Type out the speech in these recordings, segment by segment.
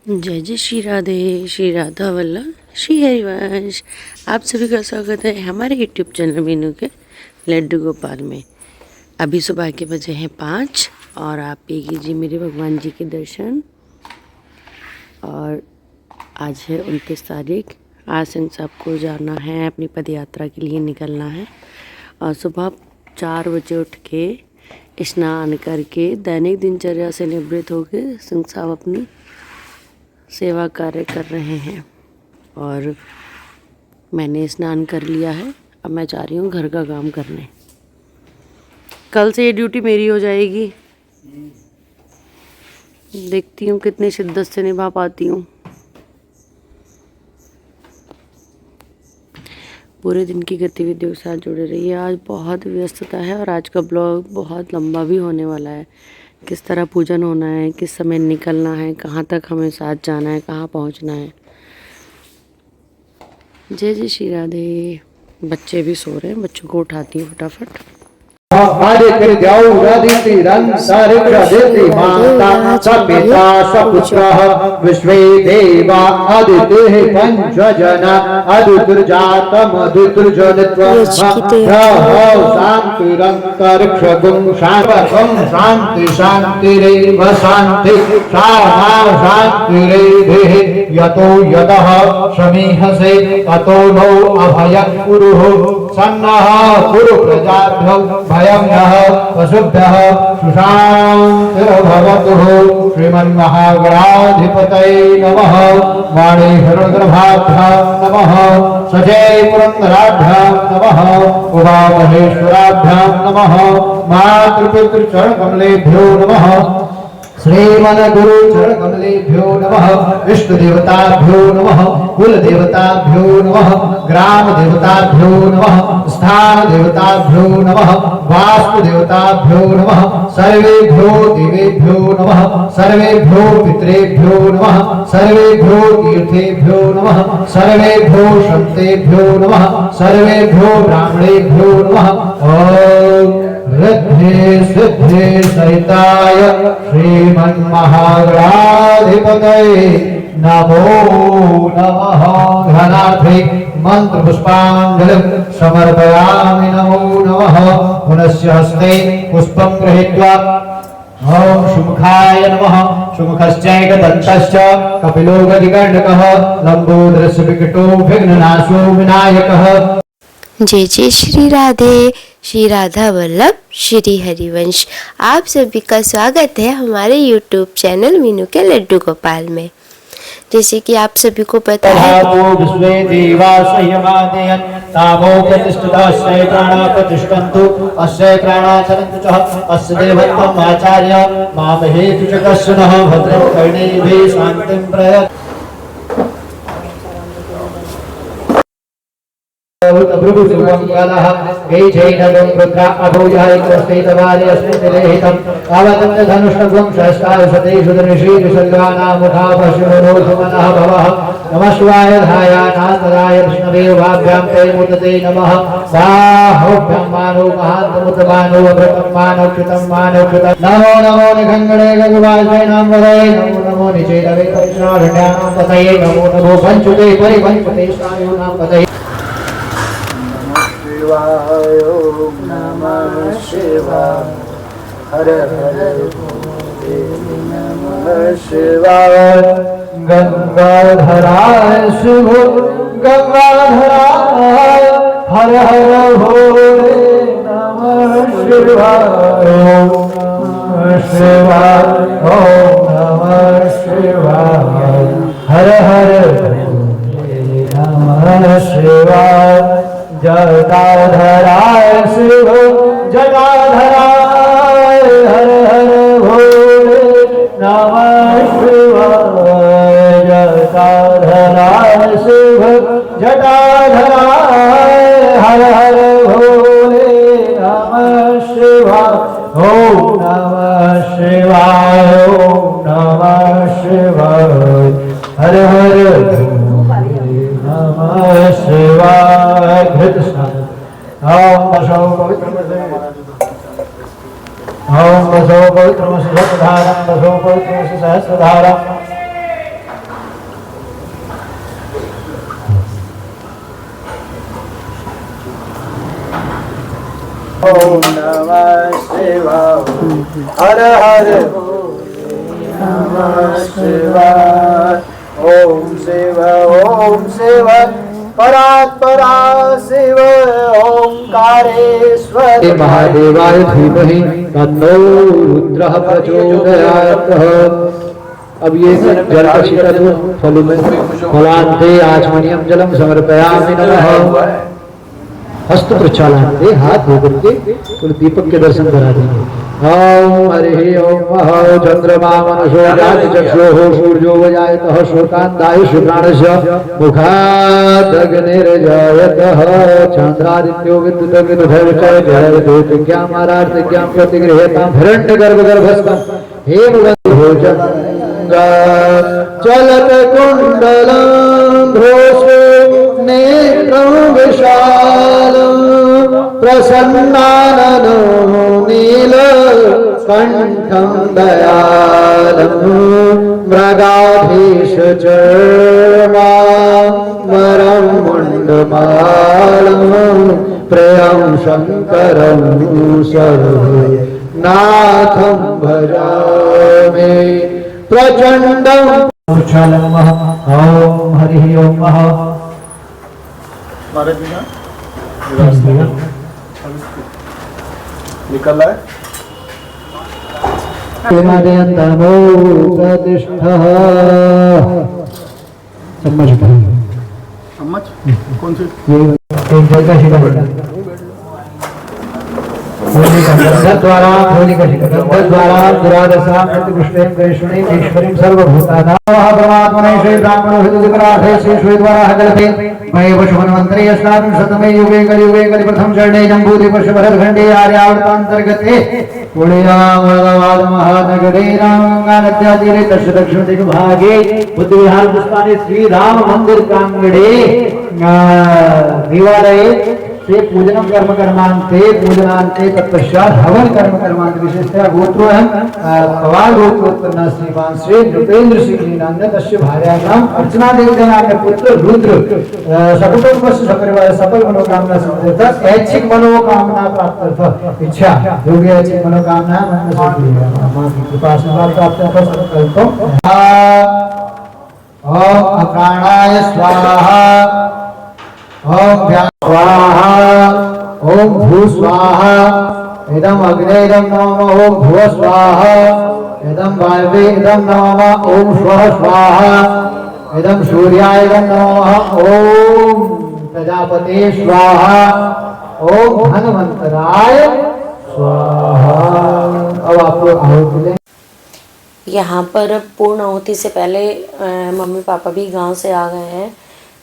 जय जय श्री राधे, श्री राधा वल्लभ, श्री हरिवंश। आप सभी का स्वागत है हमारे यूट्यूब चैनल मीनू के लड्डू गोपाल में। अभी सुबह के बजे हैं 5 और आप भी कीजिए मेरे भगवान जी के दर्शन। और आज है 29 तारीख। आज सिंह साहब को जाना है, अपनी पद यात्रा के लिए निकलना है। और सुबह 4 बजे उठ के स्नान करके दैनिक दिनचर्या से निवृत्त होकर सिंह साहब अपनी सेवा कार्य कर रहे हैं। और मैंने स्नान कर लिया है, अब मैं जा रही हूँ घर का काम करने। कल से ये ड्यूटी मेरी हो जाएगी। देखती हूँ कितनी शिद्दत से निभा पाती हूँ। पूरे दिन की गतिविधियों के साथ जुड़े रहिए। आज बहुत व्यस्तता है और आज का ब्लॉग बहुत लंबा भी होने वाला है। किस तरह पूजन होना है, किस समय निकलना है, कहाँ तक हमें साथ जाना है, कहाँ पहुँचना है। जय जय श्री राधे। बच्चे भी सो रहे हैं, बच्चों को उठाती हूँ फटाफट। आदित्य द्यौ रदिति रंसरिक्षदिति माता सपिता सपुत्रः विश्वे देवा अदितिः पंचजना अदितिर्जातमदितिर्जनित्वं शान्तिरन्तरिक्षगुं शान्ति शान्तिरेव शान्ति शान्तिरेभिः यतो यतः समीहसे ततो नो अभयं कुरुः सन्नः कुरु प्रजाभ्यो भयं नः पशुभ्यः सुशान्तिर्भवतु। श्रीमन्महागणाधिपतये नमः। वाणीशरुद्रभाभ्यां नमः। सजय पुरन्दराभ्यां नमः। उमामहेश्वराभ्यां नमः। मातृपितृचरणकमलेभ्यो नमः। श्रीमद्गुरु चरण कमलेभ्यो नमः। इष्ट देवताभ्यो नमः। कुल देवताभ्यो नमः। ग्राम देवताभ्यो नमः। स्थान देवताभ्यो नमः। वास्तु देवताभ्यो नमः। सर्वेभ्यो देवेभ्यो नमः। सर्वेभ्यो पितरेभ्यो नमः। सर्वेभ्यो तीर्थेभ्यो नमः। सर्वेभ्यो संतेभ्यो नमः। सर्वेभ्यो ब्राह्मणेभ्यो नमः। ओम रिद्धि सिद्धि सहिताय श्रीमन्महागणाधिपतये नमो नमः। घनार्थे मंत्र पुष्पांजलिं समर्पयामि। नमो नमः। पुनश्च हस्ते पुष्पं गृहीत्वा ओम सुमुखाय नमः। सुमुखश्चैकदन्तश्च कपिलो गदिगण्डकः लम्बोदरस्य विकटो विघ्ननाशो विनायकः। जय जय श्री राधे, श्री राधा वल्लभ, श्री हरिवंश। आप सभी का स्वागत है हमारे यूट्यूब चैनल मीनू के लड्डू गोपाल में। जैसे कि आप सभी को पता है भृगु सुमंगलः गैजैनवं रुद्रा अभूयायिकस्तेतवारि अस्मिन्निलेहितं आवतञ्च धनुष्णगुं सहस्रासतेषु धनुषीषु सर्गानामुखा पश्चिमनो सुमनः भवः। नमः शिवाय धायानाथराय विष्णवे वाभ्यां ते मूर्तये नमः। बाहुभ्यां मानो महान्तमुतमानो अभृतं मानो कृतं मानो कृतं। नमो नमो निखङ्गणे गङ्गवाजवे नामवदये नमो नमो निचेतवे परिश्राढ्यानां पतये नमो नमो पञ्चुते परिपञ्चुते स्वायुनां पतये। ओम नमः शिवाय। हर हर देवी नमः शिवाय। गंगाधराय शिव गंगाधराय हर हर भोले नमः शिवाय। ओम नमः शिवाय। ओम नमः शिवाय। हर हर भोले नमः शिवाय। जटाधराय शिव जटाधराय हर हर भोले नमः शिवाय। जटाधराय शिव जटाधराय हर हर भोले नमः शिवाय। ओम नमः शिवाय। ओम नमः शिवाय। हर हर नमः शिवाय। घृत स्नान। ओम बसो पवित्रमसे ओम बसो पवित्रमसे सहस्रधारं बसो पवित्रमसे सहस्रधारं ओम नमः शिवाय हर हर नमः शिवाय ओम शिव परात्परा शिव ओंकारेश्वर महादेवाय धीमहि तन्नो रुद्रः प्रचोदयात्। अब ये जल का छिटा फल में फलांते आचमनीयम जलम समर्पयामि नमः। हस्त प्रक्षालनाते हाथ धो करके तो दीपक के दर्शन करा देंगे। ओम हरि ओम चंद्रमा मनसो जाति चक्षुः सूर्यो वजायतः शोकान्तायुष प्राणस्य मुखादग्निर्जायतः चंद्रादित्यो विद्युतग्निर्भयविचय जयविद्युतिज्ञामारार्तिज्ञां प्रतिगृह्यतां हिरण्यगर्भगर्भस्थं हेमवन्तो चलत कुण्डलं भ्रोषो नेत्रं विशालं प्रसन्नाननो नीलकण्ठं दयालं मृगाधीश चर्माम्बरं मुण्डमालं प्रियं शङ्करं सर्वनाथं भजामि प्रचण्डं प्रक्षालनम्। ॐ हरिः ओम निकल रहा है तमो प्रतिष्ठः चम्मच चम्मच कौन सी द्वारा दुरादशा प्रतिपुष्टें वैष्णवीं ईश्वरीं सर्वभूतानां परमात्मने श्री ब्राह्मणोहितदिक्रार्थे श्री श्वेतवाराह कल्पे वैवशमन्वन्तरे अष्टाविंशतमे युगे कलियुगे कलिप्रथम चरणे जम्बूद्वीपशभरखण्डे आर्यावर्तान्तर्गते पुण्यामलवाद महानगरे रामगङ्गानद्यातीरे तस्य दक्षिणदिग्भागे बुद्धविहार पुष्पाणि श्रीराम मंदिर प्रांगणे देवालये से पूजनम कर्म कर्मांते पूजनांते तत्पश्चात हवन कर्म कर्मांत विशेषतया गोत्रोऽहं पवार गोत्रोत्पन्ना श्रीमान श्री नृपेंद्र सिंह नंद तस्य भार्याणाम अर्चना देवी नाम्य पुत्र रुद्र सकुटुम्बस्य सपरिवार सकल मनोकामना सिद्ध्यर्थ ऐच्छिक मनोकामना प्राप्त्यर्थ इच्छा योग्य ऐच्छिक मनोकामना मन सिद्धि मां की कृपा से प्राप्त्यर्थ संकल्पो ओम अप्राणाय स्वाहा ओम स्वाहा ओम भू स्वाहा इदम अग्ने इदम नमः ओम भुव स्वाहा इदम वायवे इदम नमः ओम स्वः स्वाहा इदम सूर्याय इदम नमः ओम प्रजापते स्वाहा ओम धनवंतराय स्वाहा। अब आप लोग आहुति दें। यहाँ पर पूर्ण आहुति से पहले मम्मी पापा भी गांव से आ गए हैं।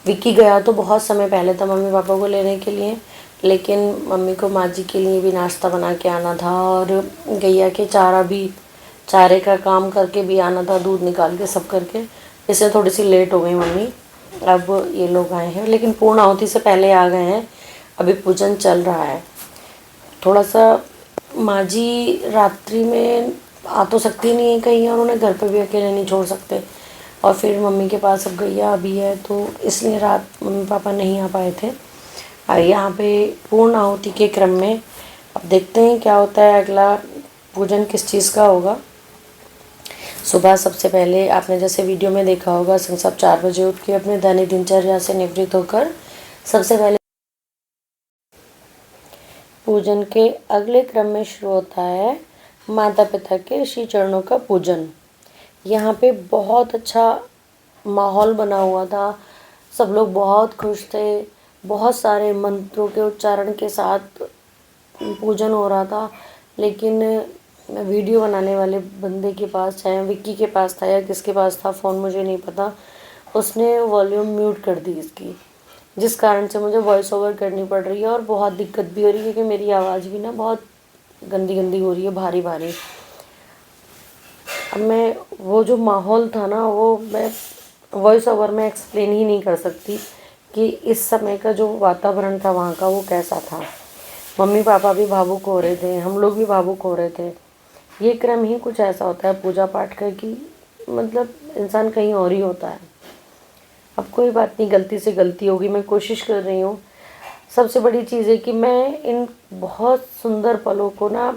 विक्की गया तो बहुत समय पहले था मम्मी पापा को लेने के लिए, लेकिन मम्मी को माँ जी के लिए भी नाश्ता बना के आना था और गैया के चारे का काम करके भी आना था, दूध निकाल के सब करके, इससे थोड़ी सी लेट हो गई मम्मी। अब ये लोग आए हैं, लेकिन पूर्ण आहुति से पहले आ गए हैं। अभी पूजन चल रहा है। थोड़ा सा माँ जी रात्रि में आ तो सकती नहीं है कहीं, और उन्हें घर पर भी अकेले नहीं छोड़ सकते, और फिर मम्मी के पास अब गैया अभी है, तो इसलिए रात मम्मी पापा नहीं आ पाए थे। और यहाँ पे पूर्ण आहुति के क्रम में अब देखते हैं क्या होता है, अगला पूजन किस चीज़ का होगा। सुबह सबसे पहले आपने जैसे वीडियो में देखा होगा, सब 4 बजे उठ के अपने दैनिक दिनचर्या से निवृत्त होकर सबसे पहले पूजन के अगले क्रम में शुरू होता है माता पिता के श्री चरणों का पूजन। यहाँ पे बहुत अच्छा माहौल बना हुआ था, सब लोग बहुत खुश थे, बहुत सारे मंत्रों के उच्चारण के साथ पूजन हो रहा था। लेकिन वीडियो बनाने वाले बंदे के पास, चाहे विक्की के पास था या किसके पास था फ़ोन मुझे नहीं पता, उसने वॉल्यूम म्यूट कर दी इसकी, जिस कारण से मुझे वॉइस ओवर करनी पड़ रही है और बहुत दिक्कत भी हो रही है, क्योंकि मेरी आवाज़ भी ना बहुत गंदी हो रही है, भारी। अब मैं वो जो माहौल था ना, वो मैं वॉइस ओवर में एक्सप्लेन ही नहीं कर सकती कि इस समय का जो वातावरण था वहाँ का वो कैसा था। मम्मी पापा भी भावुक हो रहे थे, हम लोग भी भावुक हो रहे थे। ये क्रम ही कुछ ऐसा होता है पूजा पाठ का कि मतलब इंसान कहीं और ही होता है। अब कोई बात नहीं, गलती से गलती होगी, मैं कोशिश कर रही हूँ सबसे बड़ी चीज़ है कि मैं इन बहुत सुंदर पलों को ना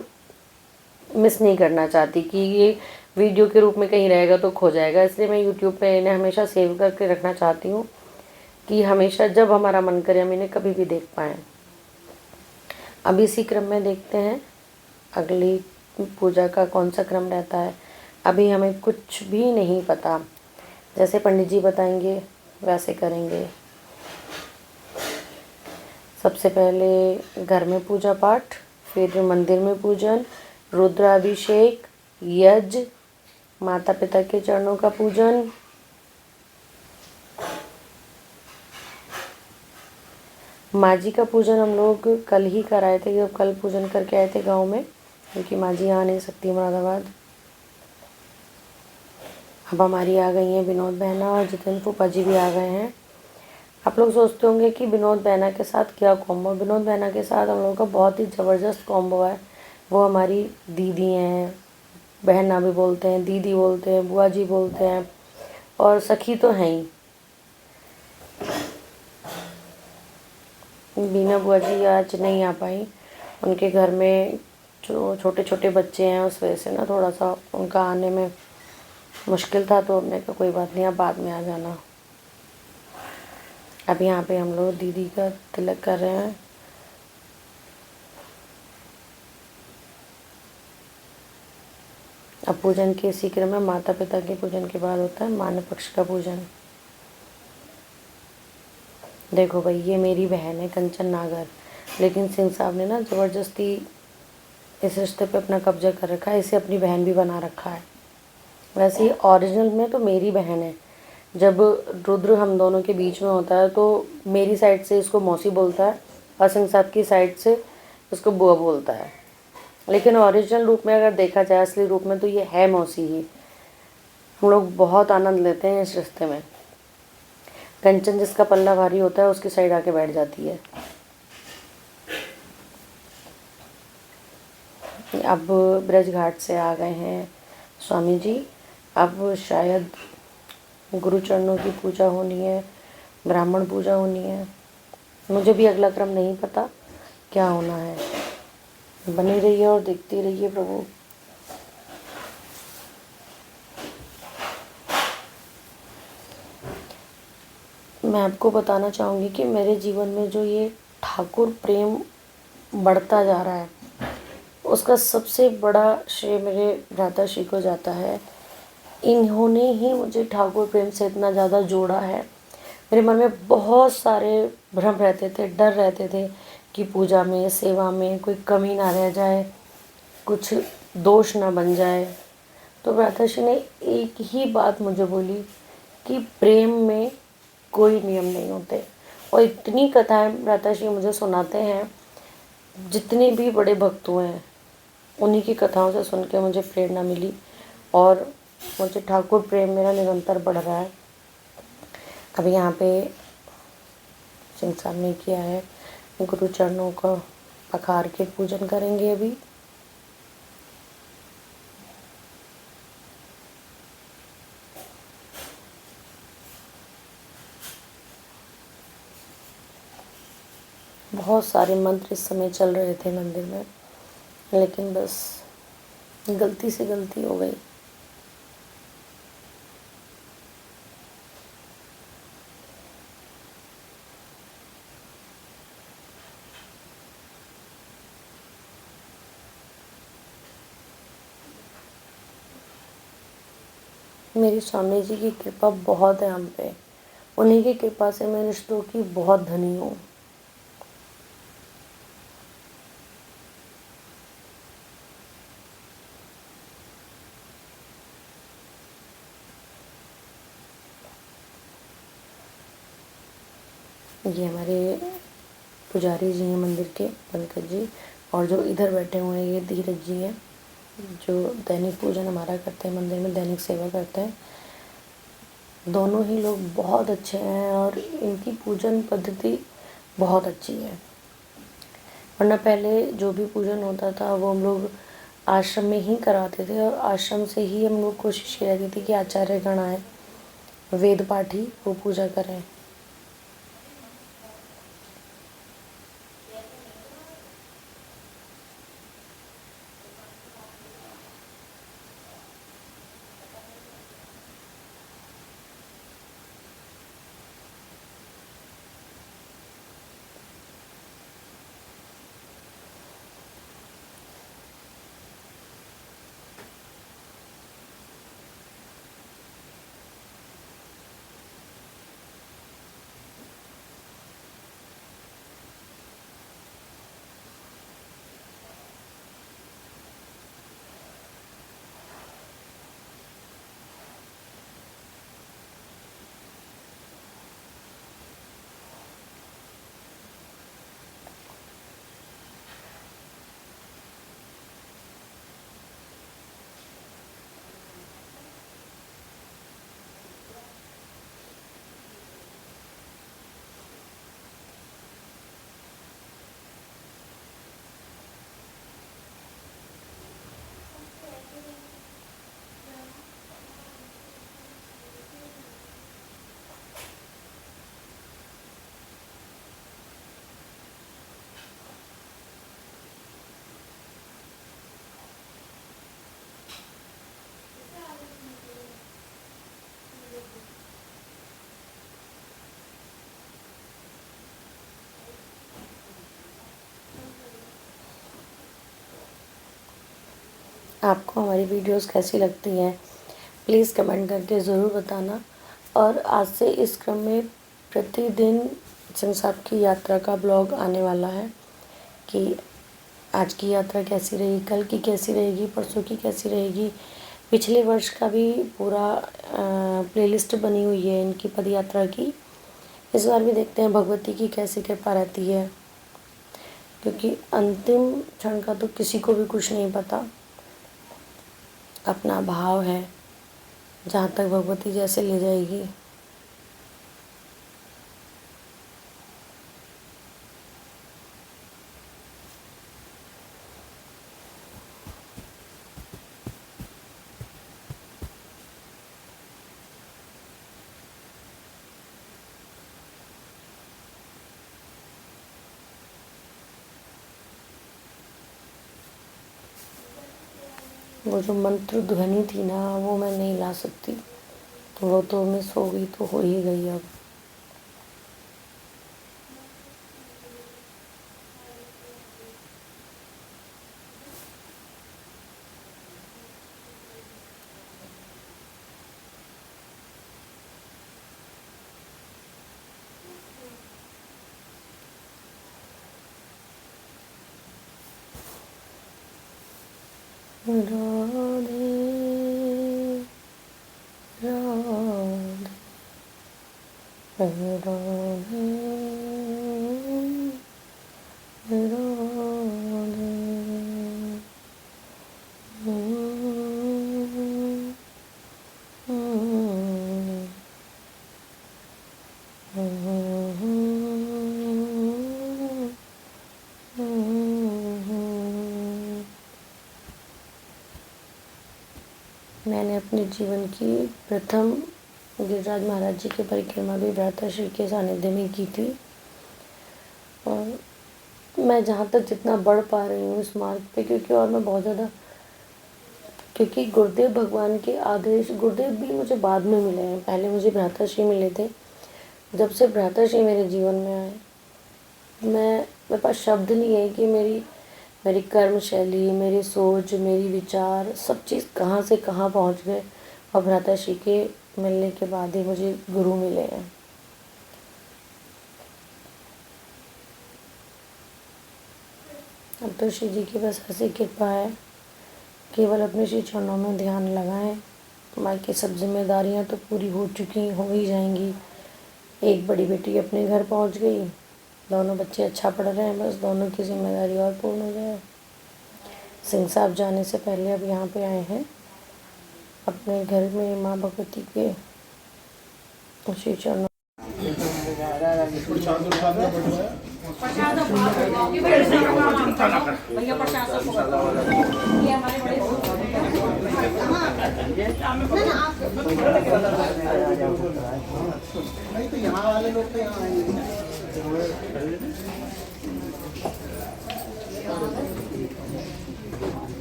मिस नहीं करना चाहती कि ये वीडियो के रूप में कहीं रहेगा तो खो जाएगा, इसलिए मैं यूट्यूब पे इन्हें हमेशा सेव करके रखना चाहती हूँ कि हमेशा जब हमारा मन करे हम इन्हें कभी भी देख पाएँ। अब इसी क्रम में देखते हैं अगली पूजा का कौन सा क्रम रहता है। अभी हमें कुछ भी नहीं पता, जैसे पंडित जी बताएंगे वैसे करेंगे। सबसे पहले घर में पूजा पाठ, फिर मंदिर में पूजन, रुद्राभिषेक, यज्ञ, माता पिता के चरणों का पूजन, माँ जी का पूजन हम लोग कल ही कराए थे, जब कल पूजन करके आए थे गांव में, क्योंकि माँ जी आ नहीं सकती मुरादाबाद। अब हमारी आ गई हैं विनोद बहना और जितेंद्र फूफा जी भी आ गए हैं। आप लोग सोचते होंगे कि विनोद बहना के साथ क्या कॉम्बो। विनोद बहना के साथ हम लोगों का बहुत ही ज़बरदस्त कॉम्बो है। वो हमारी दीदी हैं, बहना भी बोलते हैं, दीदी बोलते हैं, बुआ जी बोलते हैं, और सखी तो हैं ही। बीना बुआ जी आज नहीं आ पाई, उनके घर में जो छोटे छोटे बच्चे हैं उस वजह से ना थोड़ा सा उनका आने में मुश्किल था, तो हमने कहा कोई बात नहीं, आप बाद में आ जाना। अब यहाँ पे हम लोग दीदी का तिलक कर रहे हैं। अब पूजन के इसी क्रम में माता पिता के पूजन के बाद होता है मान्य पक्ष का पूजन। देखो भाई, ये मेरी बहन है कंचन नागर, लेकिन सिंह साहब ने ना ज़बरदस्ती इस रिश्ते पे अपना कब्जा कर रखा है, इसे अपनी बहन भी बना रखा है। वैसे ही ओरिजिनल में तो मेरी बहन है। जब रुद्र हम दोनों के बीच में होता है तो मेरी साइड से इसको मौसी बोलता है और सिंह साहब की साइड से इसको बुआ बोलता है, लेकिन ओरिजिनल रूप में अगर देखा जाए, असली रूप में, तो ये है मौसी ही। हम लोग बहुत आनंद लेते हैं इस रिश्ते में। कंचन जिसका पल्ला भारी होता है उसकी साइड आके बैठ जाती है। अब ब्रज घाट से आ गए हैं स्वामी जी। अब शायद गुरु चरणों की पूजा होनी है, ब्राह्मण पूजा होनी है। मुझे भी अगला क्रम नहीं पता क्या होना है। बनी रहिए और देखती रहिए प्रभु। मैं आपको बताना चाहूँगी कि मेरे जीवन में जो ये ठाकुर प्रेम बढ़ता जा रहा है, उसका सबसे बड़ा श्रेय मेरे भ्राताश्री को जाता है। इन्होंने ही मुझे ठाकुर प्रेम से इतना ज़्यादा जोड़ा है। मेरे मन में बहुत सारे भ्रम रहते थे, डर रहते थे कि पूजा में, सेवा में कोई कमी ना रह जाए, कुछ दोष ना बन जाए। तो भ्राताश्री ने एक ही बात मुझे बोली कि प्रेम में कोई नियम नहीं होते। और इतनी कथाएं भ्राताश्री मुझे सुनाते हैं, जितने भी बड़े भक्त हुए हैं उन्हीं की कथाओं से सुन के मुझे प्रेरणा मिली और मुझे ठाकुर प्रेम मेरा निरंतर बढ़ रहा है। अभी यहाँ पे सिंह साहब ने किया है, गुरु चरणों का पखार के पूजन करेंगे। अभी बहुत सारे मंत्र इस समय चल रहे थे मंदिर में, लेकिन बस गलती से गलती हो गई। मेरी स्वामी जी की कृपा बहुत है हम पे। उन्हीं की कृपा से मैं रिश्तों की बहुत धनी हूँ। ये हमारे पुजारी जी हैं मंदिर के, पंकज जी, और जो इधर बैठे हुए हैं ये धीरज जी हैं, जो दैनिक पूजन हमारा करते हैं, मंदिर में दैनिक सेवा करते हैं। दोनों ही लोग बहुत अच्छे हैं और इनकी पूजन पद्धति बहुत अच्छी है। वरना पहले जो भी पूजन होता था वो हम लोग आश्रम में ही कराते थे, और आश्रम से ही हम लोग कोशिश की रहती थी कि आचार्यगण आए, वेद पाठी वो पूजा करें। आपको हमारी वीडियोस कैसी लगती हैं प्लीज़ कमेंट करके ज़रूर बताना। और आज से इस क्रम में प्रतिदिन सिंह साहब की यात्रा का ब्लॉग आने वाला है कि आज की यात्रा कैसी रही, कल की कैसी रहेगी, परसों की कैसी रहेगी। पिछले वर्ष का भी पूरा प्लेलिस्ट बनी हुई है इनकी पद यात्रा की। इस बार भी देखते हैं भगवती की कैसी कृपा रहती है, क्योंकि अंतिम क्षण का तो किसी को भी कुछ नहीं पता। अपना भाव है, जहाँ तक भगवती जैसे ले जाएगी। वो जो मंत्र ध्वनि थी ना, वो मैं नहीं ला सकती, तो वो तो मिस हो गई तो हो ही गई अब। राधे राधे राधे मैंने अपने जीवन की प्रथम गिरिराज महाराज जी की परिक्रमा भी भ्राताश्री के सानिध्य में की थी। और मैं जहाँ तक जितना बढ़ पा रही हूँ इस मार्ग पे, क्योंकि और मैं बहुत ज़्यादा, क्योंकि गुरुदेव भगवान के आदेश, गुरुदेव भी मुझे बाद में मिले हैं, पहले मुझे भ्राताश्री मिले थे। जब से भ्राताश्री मेरे जीवन में आए, मेरे पास शब्द नहीं है कि मेरी कर्म शैली, मेरी सोच, मेरी विचार, सब चीज़ कहाँ से कहाँ पहुँच गए। और भ्राताश्री के मिलने के बाद ही मुझे गुरु मिले हैं। अब तो श्री जी की बस ऐसी कृपा है, केवल अपने श्री चरणों में ध्यान लगाएं। बाकी सब जिम्मेदारियां तो पूरी हो ही जाएंगी। एक बड़ी बेटी अपने घर पहुंच गई, दोनों बच्चे अच्छा पढ़ रहे हैं, बस दोनों की जिम्मेदारी और पूर्ण हो जाए। सिंह साहब जाने से पहले अब यहाँ पे आए हैं अपने घर में माँ भगवती के श्री चरणों।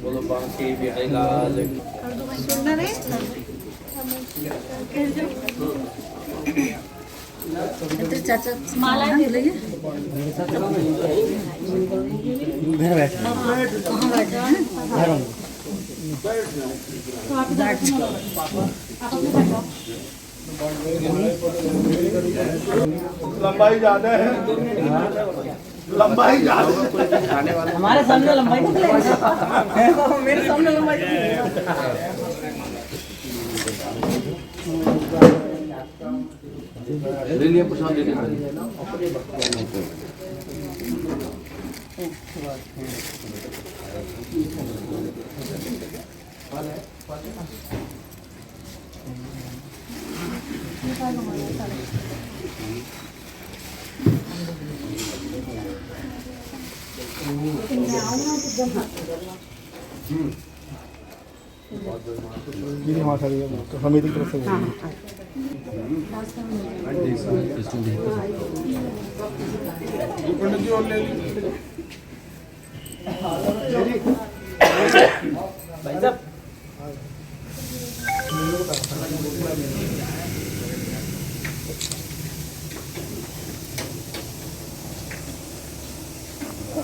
बोलो बांके बेटे लाल चाचा माला ले घर बैठ कहाँ बैठा है? तो आप लंबाई ज्यादा है, लंबाई ज्यादा है। हमारे सामने लंबाई मेरे सामने लंबाई ले लिया प्रसाद ले लिया। मेरी माँ खड़ी है तो हम मेरी तरफ से पंडित जी और ले लीजिए।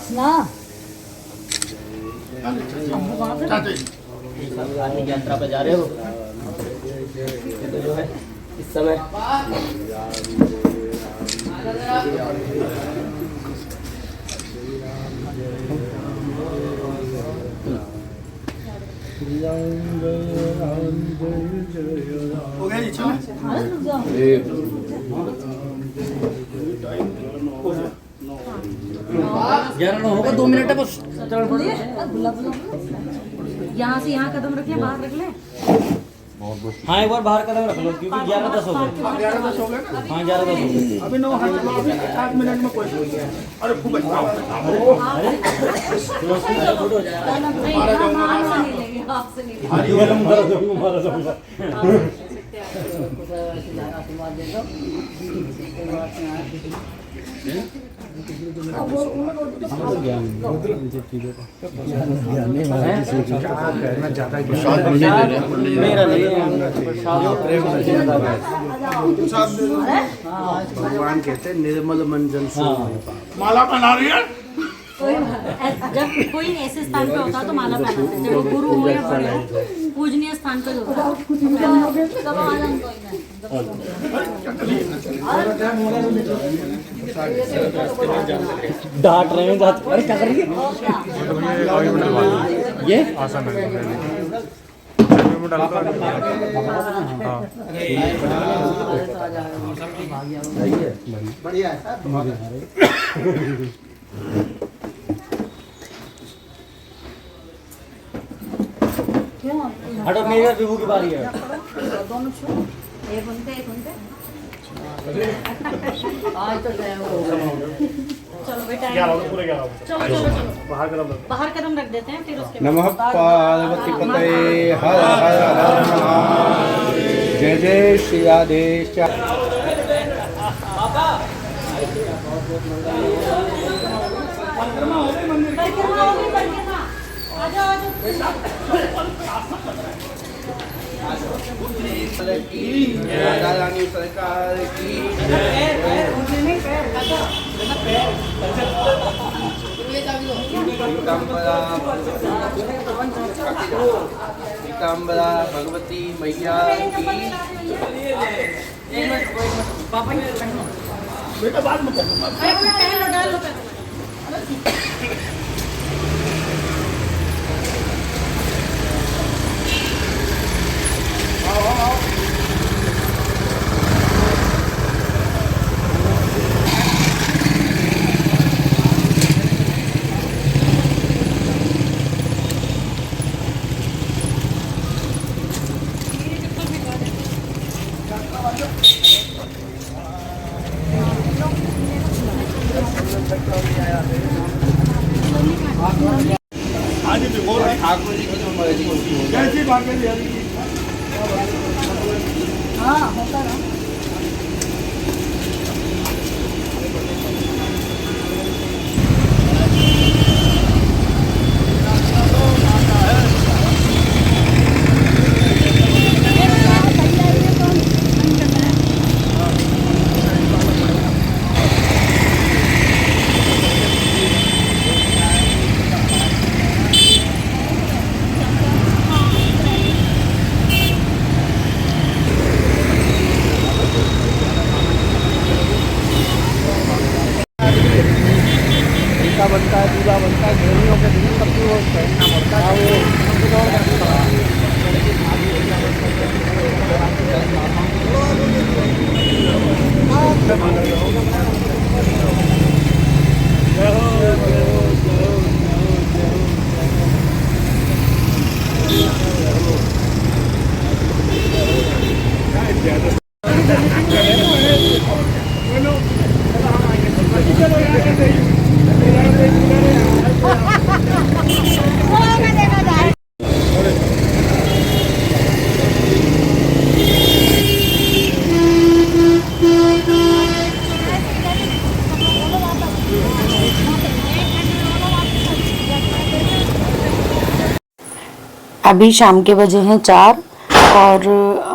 ना चाचा धार्मिक यात्रा पे जा रहे हो। ये तो जो है इस समय हो गया जी, चलो। ग्यारह नौ होगा, 2 मिनट है बस। यहाँ से यहाँ कदम रख ले, बाहर रख ले। हाँ एक बार बाहर कदम रख लो क्योंकि 11:10 हो गए। 11:10 हो गए। हाँ 11:10 हो गए। अभी 9 हाथ चलो, अभी 8 मिनट में कोई। अरे खूब अच्छा। नहीं, हम आपसे नहीं लेंगे, आपसे नहीं लेंगे। आशीर्वाद दे दो। भगवान कहते हैं निर्मल मंजन से माला पहना रही है। जब कोई ऐसे स्थान पे होता है तो माला पहनाते हैं। जब वो गुरु हो या बड़े हो, पूजनीय स्थान पे होता है। डांट रहे हैं अरे क्या कर रही है ये आसान है बढ़िया है। हटो, मेरी विभू की बारी है। दोनों छो, एक उनके, एक उनके। आज तो गए हो। चलो बेटा, चलो चलो चलो, बाहर कदम रख देते हैं, फिर उसके बाद। नमः पार्वती पतये हर हर हर महादेव। जय जय श्री राधे। परिक्रमा होगी, परिक्रमा। आ जाओ, आ जाओ। राधा रानी सरकार की। पीताम्बरा भगवती मैया की। बेटा बाद में डाल लो। आज भी बोल रहे ठाकुर जी की जो मर्जी कैसी बात है। हाँ, होता रहा। बनता है, दूल्हा बनता है, घेरियों के दिन सब वो पहनना पड़ता है। अभी शाम के बजे हैं 4 और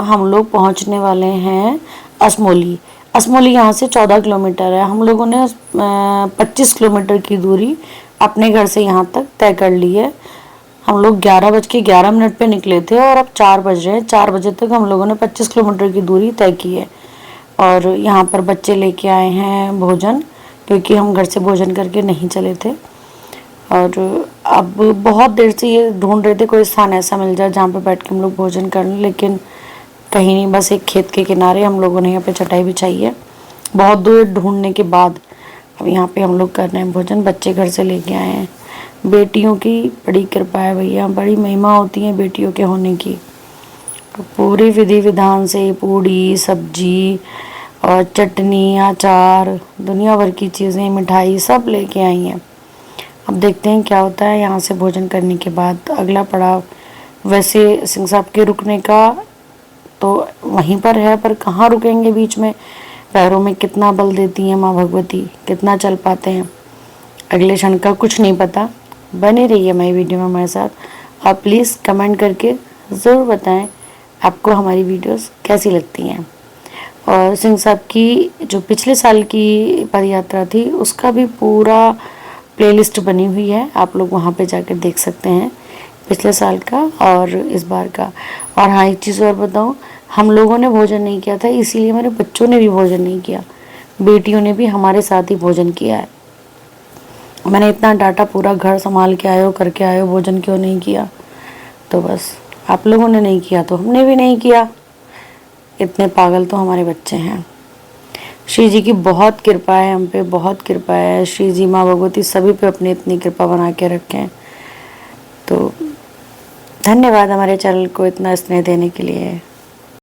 हम लोग पहुंचने वाले हैं असमोली। असमोली यहाँ से 14 किलोमीटर है। हम लोगों ने 25 किलोमीटर की दूरी अपने घर से यहाँ तक तय कर ली है। हम लोग 11:11 पे निकले थे और अब 4 बज रहे हैं। 4 बजे तक हम लोगों ने 25 किलोमीटर की दूरी तय की है। और यहाँ पर बच्चे लेके आए हैं भोजन, क्योंकि हम घर से भोजन करके नहीं चले थे। और अब बहुत देर से ये ढूंढ रहे थे कोई स्थान ऐसा मिल जाए जहाँ पे बैठ के हम लोग भोजन कर लें, लेकिन कहीं नहीं। बस एक खेत के किनारे हम लोगों ने यहाँ पे चटाई बिछाई है। बहुत दूर ढूंढने के बाद अब यहाँ पे हम लोग कर रहे हैं भोजन। बच्चे घर से लेके आए हैं। बेटियों की बड़ी कृपा है भैया, बड़ी महिमा होती है बेटियों के होने की। तो पूरी विधि विधान से पूड़ी सब्जी और चटनी अचार दुनिया भर की चीज़ें मिठाई सब लेके आई हैं। अब देखते हैं क्या होता है। यहाँ से भोजन करने के बाद अगला पड़ाव वैसे सिंह साहब के रुकने का तो वहीं पर है, पर कहाँ रुकेंगे बीच में। पैरों में कितना बल देती हैं माँ भगवती, कितना चल पाते हैं अगले क्षण का कुछ नहीं पता। बने रहिए हमारी वीडियो में हमारे साथ। आप प्लीज़ कमेंट करके ज़रूर बताएं आपको हमारी वीडियोस कैसी लगती हैं। और सिंह साहब की जो पिछले साल की पद यात्रा थी उसका भी पूरा प्लेलिस्ट बनी हुई है, आप लोग वहाँ पे जाकर देख सकते हैं, पिछले साल का और इस बार का। और हाँ, एक चीज़ और बताऊँ, हम लोगों ने भोजन नहीं किया था, इसीलिए मेरे बच्चों ने भी भोजन नहीं किया। बेटियों ने भी हमारे साथ ही भोजन किया है। मैंने इतना डाटा, पूरा घर संभाल के आए हो, करके आए हो, भोजन क्यों नहीं किया। तो बस आप लोगों ने नहीं किया तो हमने भी नहीं किया। इतने पागल तो हमारे बच्चे हैं। श्री जी की बहुत कृपा है हम पे, बहुत कृपा है। श्री जी माँ भगवती सभी पे अपनी इतनी कृपा बना के रखें। तो धन्यवाद हमारे चैनल को इतना स्नेह देने के लिए।